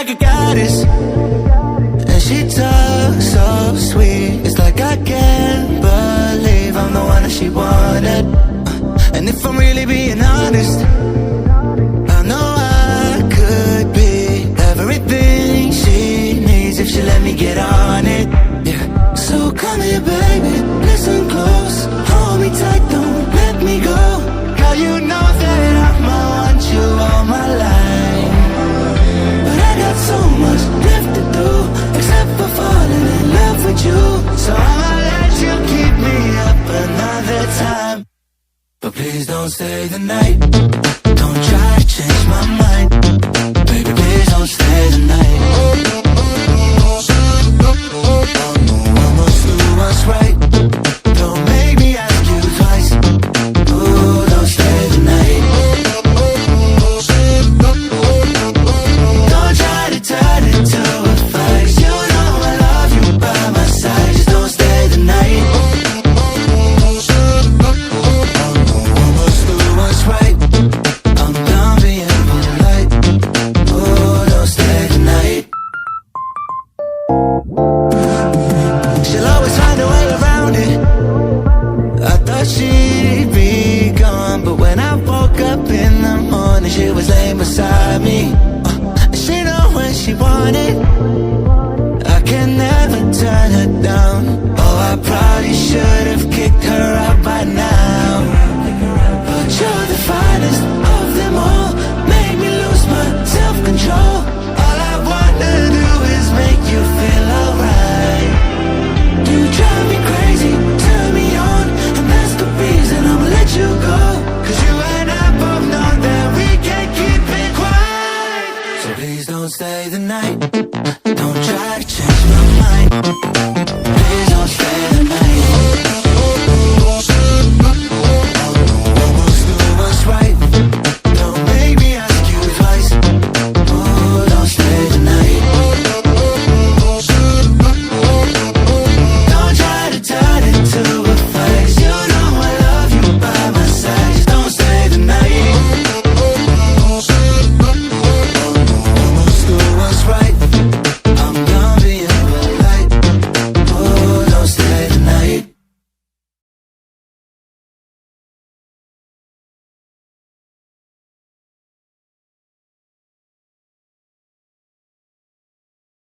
like a goddess, and she talks so sweet. It's like I can't believe I'm the one that she wanted. And if I'm really being honest, I know I could be everything she needs if she let me get on it. Yeah. So come here, baby, listen close, hold me tight, don't let me go. Girl, you know that I'ma want you all my life, but I got so much left to do, except for falling in love with you. So I'ma let you keep me up another time, but please don't stay the night. Don't try to change my mind, baby, please don't stay the night. I must do what's right, don't make me ask you twice. Ooh, don't stay the night. Don't try to turn it to a fight. You know I love you by my side, just don't stay the night. I must do what's right, I'm done being polite. Ooh, don't stay the night. She'll always find a way around it. I thought she'd be gone, but when I woke up in the morning, she was laying beside me. She know when she wanted, I can never turn her down. Oh, I probably should have kicked her out by now, but you're the finest of them all, made me lose my self-control. All I wanna do is make you feel alright. You drive me crazy, turn me on, and that's the reason I'ma let you go. Cause you and I both know that we can't keep it quiet. So please don't stay the night, don't try to